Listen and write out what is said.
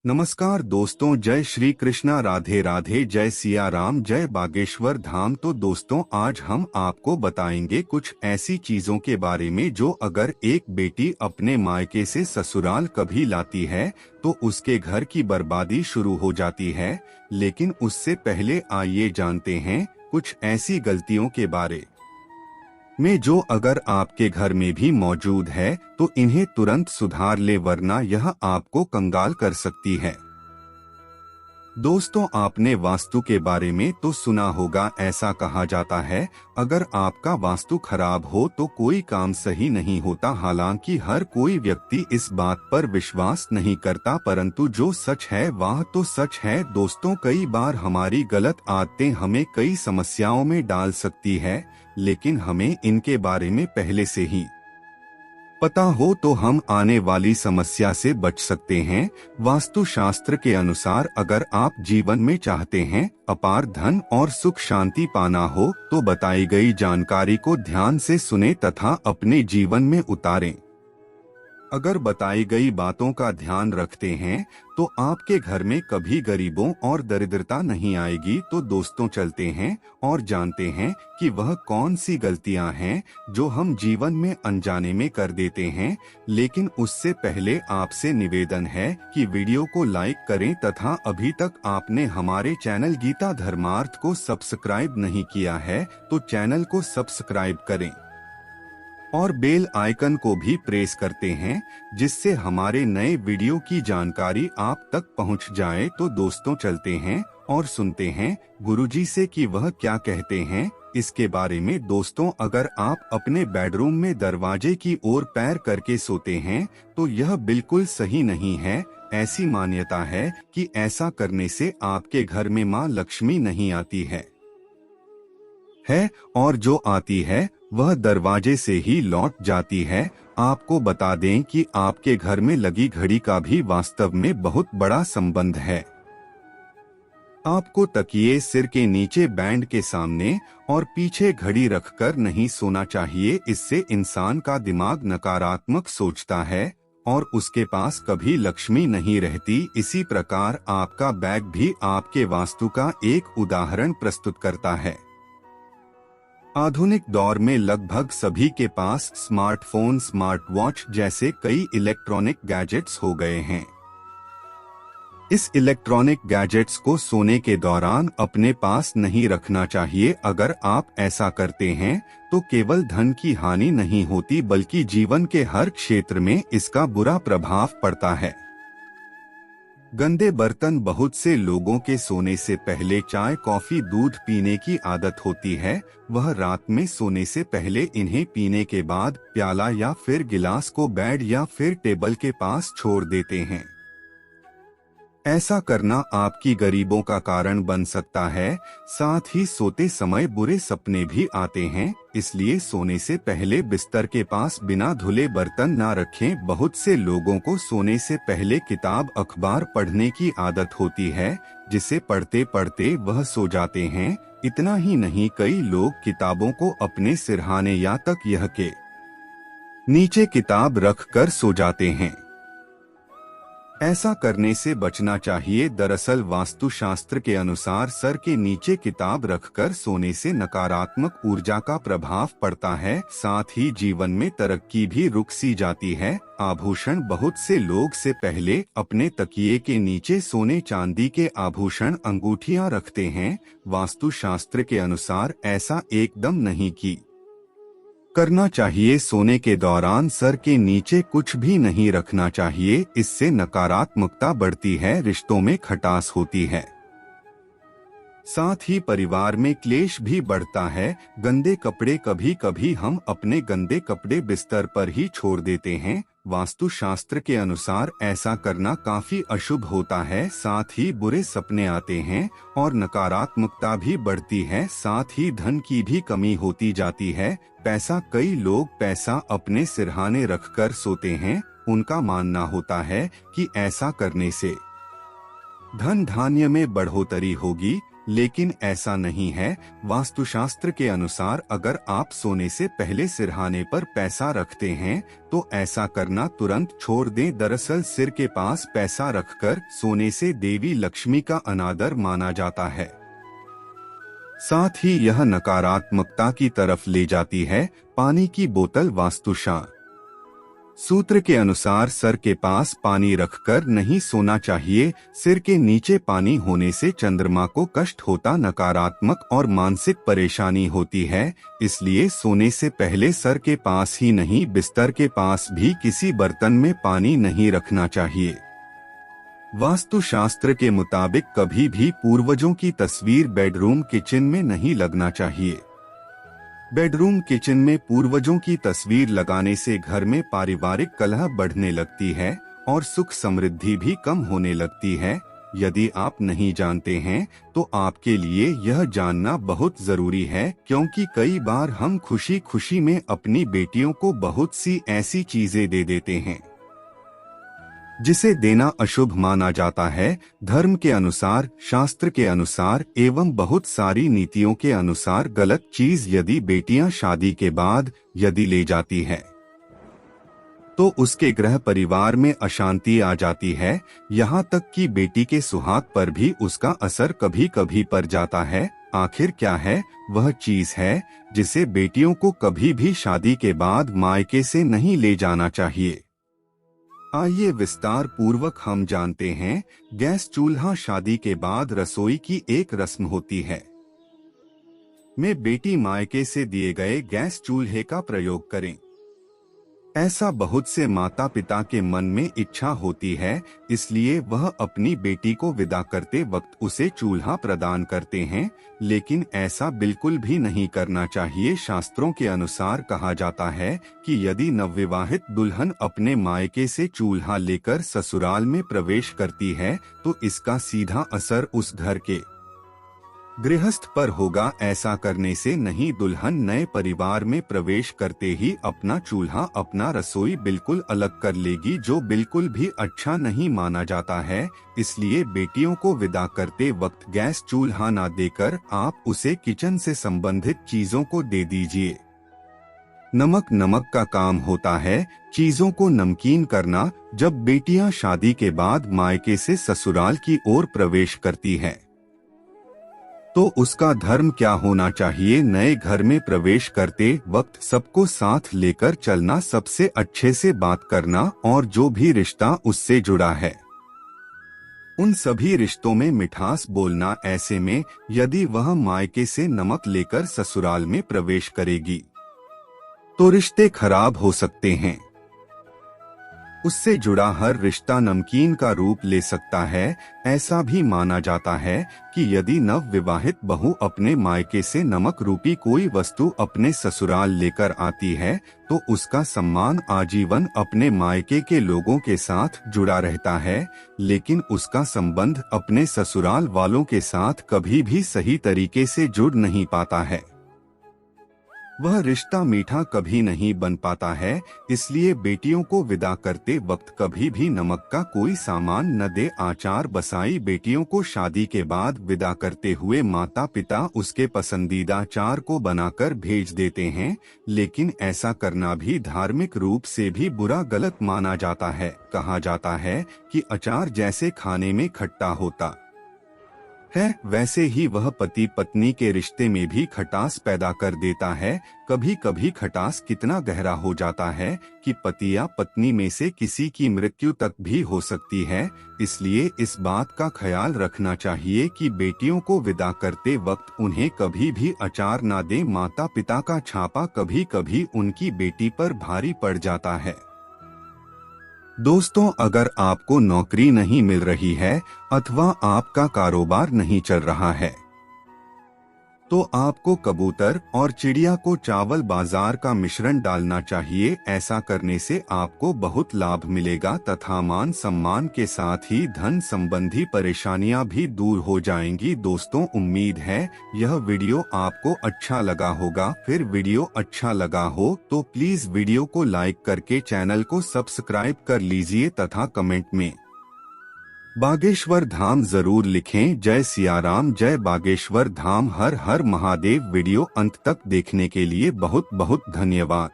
नमस्कार दोस्तों, जय श्री कृष्णा, राधे राधे, जय सिया राम, जय बागेश्वर धाम। तो दोस्तों, आज हम आपको बताएंगे कुछ ऐसी चीजों के बारे में जो अगर एक बेटी अपने मायके से ससुराल कभी लाती है तो उसके घर की बर्बादी शुरू हो जाती है। लेकिन उससे पहले आइए जानते हैं कुछ ऐसी गलतियों के बारे में जो अगर आपके घर में भी मौजूद है तो इन्हें तुरंत सुधार ले, वरना यह आपको कंगाल कर सकती है। दोस्तों, आपने वास्तु के बारे में तो सुना होगा। ऐसा कहा जाता है अगर आपका वास्तु खराब हो तो कोई काम सही नहीं होता। हालांकि हर कोई व्यक्ति इस बात पर विश्वास नहीं करता, परंतु जो सच है वह तो सच है। दोस्तों, कई बार हमारी गलत आदतें हमें कई समस्याओं में डाल सकती है, लेकिन हमें इनके बारे में पहले से ही पता हो तो हम आने वाली समस्या से बच सकते हैं। वास्तु शास्त्र के अनुसार अगर आप जीवन में चाहते हैं अपार धन और सुख शांति पाना हो तो बताई गई जानकारी को ध्यान से सुने तथा अपने जीवन में उतारें। अगर बताई गई बातों का ध्यान रखते हैं तो आपके घर में कभी गरीबों और दरिद्रता नहीं आएगी। तो दोस्तों, चलते हैं और जानते हैं कि वह कौन सी गलतियां हैं जो हम जीवन में अनजाने में कर देते हैं। लेकिन उससे पहले आपसे निवेदन है कि वीडियो को लाइक करें तथा अभी तक आपने हमारे चैनल गीता धर्मार्थ को सब्सक्राइब नहीं किया है तो चैनल को सब्सक्राइब करें और बेल आइकन को भी प्रेस करते हैं, जिससे हमारे नए वीडियो की जानकारी आप तक पहुंच जाए। तो दोस्तों, चलते हैं और सुनते हैं गुरुजी से कि वह क्या कहते हैं इसके बारे में। दोस्तों, अगर आप अपने बेडरूम में दरवाजे की ओर पैर करके सोते हैं तो यह बिल्कुल सही नहीं है। ऐसी मान्यता है कि ऐसा करने से आपके घर में मां लक्ष्मी नहीं आती है और जो आती है वह दरवाजे से ही लौट जाती है। आपको बता दें कि आपके घर में लगी घड़ी का भी वास्तव में बहुत बड़ा संबंध है। आपको तकिए सिर के नीचे बैंड के सामने और पीछे घड़ी रखकर नहीं सोना चाहिए। इससे इंसान का दिमाग नकारात्मक सोचता है और उसके पास कभी लक्ष्मी नहीं रहती। इसी प्रकार आपका बैग भी आपके वास्तु का एक उदाहरण प्रस्तुत करता है। आधुनिक दौर में लगभग सभी के पास स्मार्टफोन, स्मार्ट वॉच जैसे कई इलेक्ट्रॉनिक गैजेट्स हो गए हैं। इस इलेक्ट्रॉनिक गैजेट्स को सोने के दौरान अपने पास नहीं रखना चाहिए। अगर आप ऐसा करते हैं तो केवल धन की हानि नहीं होती बल्कि जीवन के हर क्षेत्र में इसका बुरा प्रभाव पड़ता है। गंदे बर्तन। बहुत से लोगों के सोने से पहले चाय, कॉफी, दूध पीने की आदत होती है। वह रात में सोने से पहले इन्हें पीने के बाद प्याला या फिर गिलास को बेड या फिर टेबल के पास छोड़ देते हैं। ऐसा करना आपकी गरीबों का कारण बन सकता है। साथ ही सोते समय बुरे सपने भी आते हैं, इसलिए सोने से पहले बिस्तर के पास बिना धुले बर्तन ना रखें। बहुत से लोगों को सोने से पहले किताब, अखबार पढ़ने की आदत होती है, जिसे पढ़ते पढ़ते वह सो जाते हैं। इतना ही नहीं, कई लोग किताबों को अपने सिरहाने या तकिए के नीचे किताब रखकर सो जाते हैं। ऐसा करने से बचना चाहिए। दरअसल वास्तु शास्त्र के अनुसार सर के नीचे किताब रखकर सोने से नकारात्मक ऊर्जा का प्रभाव पड़ता है। साथ ही जीवन में तरक्की भी रुक सी जाती है। आभूषण। बहुत से लोग से पहले अपने तकिए के नीचे सोने चांदी के आभूषण, अंगूठियां रखते हैं। वास्तु शास्त्र के अनुसार ऐसा एकदम नहीं की करना चाहिए। सोने के दौरान सर के नीचे कुछ भी नहीं रखना चाहिए, इससे नकारात्मकता बढ़ती है, रिश्तों में खटास होती है। साथ ही परिवार में क्लेश भी बढ़ता है। गंदे कपड़े। कभी कभी हम अपने गंदे कपड़े बिस्तर पर ही छोड़ देते हैं। वास्तु शास्त्र के अनुसार ऐसा करना काफी अशुभ होता है। साथ ही बुरे सपने आते हैं और नकारात्मकता भी बढ़ती है। साथ ही धन की भी कमी होती जाती है। पैसा। कई लोग पैसा अपने सिरहाने रखकर सोते हैं। उनका मानना होता है कि ऐसा करने से धन धान्य में बढ़ोतरी होगी। लेकिन ऐसा नहीं है। वास्तुशास्त्र के अनुसार अगर आप सोने से पहले सिरहाने पर पैसा रखते हैं तो ऐसा करना तुरंत छोड़ दें। दरअसल सिर के पास पैसा रखकर सोने से देवी लक्ष्मी का अनादर माना जाता है, साथ ही यह नकारात्मकता की तरफ ले जाती है। पानी की बोतल वास्तुशास्त्र सूत्र के अनुसार सर के पास पानी रखकर नहीं सोना चाहिए। सिर के नीचे पानी होने से चंद्रमा को कष्ट होता, नकारात्मक और मानसिक परेशानी होती है। इसलिए सोने से पहले सर के पास ही नहीं, बिस्तर के पास भी किसी बर्तन में पानी नहीं रखना चाहिए। वास्तुशास्त्र के मुताबिक कभी भी पूर्वजों की तस्वीर बेडरूम किचन में नहीं लगना चाहिए। बेडरूम किचन में पूर्वजों की तस्वीर लगाने से घर में पारिवारिक कलह बढ़ने लगती है और सुख समृद्धि भी कम होने लगती है। यदि आप नहीं जानते हैं तो आपके लिए यह जानना बहुत जरूरी है, क्योंकि कई बार हम खुशी खुशी में अपनी बेटियों को बहुत सी ऐसी चीजें दे देते हैं जिसे देना अशुभ माना जाता है। धर्म के अनुसार, शास्त्र के अनुसार एवं बहुत सारी नीतियों के अनुसार गलत चीज यदि बेटियां शादी के बाद यदि ले जाती है तो उसके गृह परिवार में अशांति आ जाती है। यहाँ तक कि बेटी के सुहाग पर भी उसका असर कभी कभी पड़ जाता है। आखिर क्या है वह चीज है जिसे बेटियों को कभी भी शादी के बाद मायके से नहीं ले जाना चाहिए? आइए विस्तार पूर्वक हम जानते हैं। गैस चूल्हा शादी के बाद रसोई की एक रस्म होती है। में बेटी मायके से दिए गए गैस चूल्हे का प्रयोग करें। ऐसा बहुत से माता पिता के मन में इच्छा होती है, इसलिए वह अपनी बेटी को विदा करते वक्त उसे चूल्हा प्रदान करते हैं। लेकिन ऐसा बिल्कुल भी नहीं करना चाहिए। शास्त्रों के अनुसार कहा जाता है कि यदि नवविवाहित दुल्हन अपने मायके से चूल्हा लेकर ससुराल में प्रवेश करती है तो इसका सीधा असर उस घर के गृहस्थ पर होगा। ऐसा करने से नहीं, दुल्हन नए परिवार में प्रवेश करते ही अपना चूल्हा, अपना रसोई बिल्कुल अलग कर लेगी, जो बिल्कुल भी अच्छा नहीं माना जाता है। इसलिए बेटियों को विदा करते वक्त गैस चूल्हा ना देकर आप उसे किचन से संबंधित चीजों को दे दीजिए। नमक का काम होता है चीजों को नमकीन करना। जब बेटियां शादी के बाद मायके से ससुराल की ओर प्रवेश करती है तो उसका धर्म क्या होना चाहिए? नए घर में प्रवेश करते वक्त सबको साथ लेकर चलना, सबसे अच्छे से बात करना और जो भी रिश्ता उससे जुड़ा है उन सभी रिश्तों में मिठास बोलना। ऐसे में यदि वह मायके से नमक लेकर ससुराल में प्रवेश करेगी तो रिश्ते खराब हो सकते हैं। उससे जुड़ा हर रिश्ता नमकीन का रूप ले सकता है। ऐसा भी माना जाता है कि यदि नव विवाहित बहू अपने मायके से नमक रूपी कोई वस्तु अपने ससुराल लेकर आती है तो उसका सम्मान आजीवन अपने मायके के लोगों के साथ जुड़ा रहता है, लेकिन उसका संबंध अपने ससुराल वालों के साथ कभी भी सही तरीके से जुड़ नहीं पाता है। वह रिश्ता मीठा कभी नहीं बन पाता है। इसलिए बेटियों को विदा करते वक्त कभी भी नमक का कोई सामान न दे। आचार बसाई बेटियों को शादी के बाद विदा करते हुए माता पिता उसके पसंदीदा अचार को बनाकर भेज देते हैं, लेकिन ऐसा करना भी धार्मिक रूप से भी बुरा गलत माना जाता है। कहा जाता है कि अचार जैसे खाने में खट्टा होता है वैसे ही वह पति पत्नी के रिश्ते में भी खटास पैदा कर देता है। कभी कभी खटास कितना गहरा हो जाता है कि पति या पत्नी में से किसी की मृत्यु तक भी हो सकती है। इसलिए इस बात का ख्याल रखना चाहिए कि बेटियों को विदा करते वक्त उन्हें कभी भी अचार ना दें। माता पिता का छापा कभी कभी उनकी बेटी पर भारी पड़ जाता है। दोस्तों, अगर आपको नौकरी नहीं मिल रही है अथवा आपका कारोबार नहीं चल रहा है तो आपको कबूतर और चिड़िया को चावल बाजार का मिश्रण डालना चाहिए। ऐसा करने से आपको बहुत लाभ मिलेगा तथा मान सम्मान के साथ ही धन संबंधी परेशानियां भी दूर हो जाएंगी। दोस्तों, उम्मीद है यह वीडियो आपको अच्छा लगा होगा। फिर वीडियो अच्छा लगा हो तो प्लीज वीडियो को लाइक करके चैनल को सब्सक्राइब कर लीजिए तथा कमेंट में बागेश्वर धाम जरूर लिखें। जय सियाराम, जय बागेश्वर धाम, हर हर महादेव। वीडियो अंत तक देखने के लिए बहुत बहुत धन्यवाद।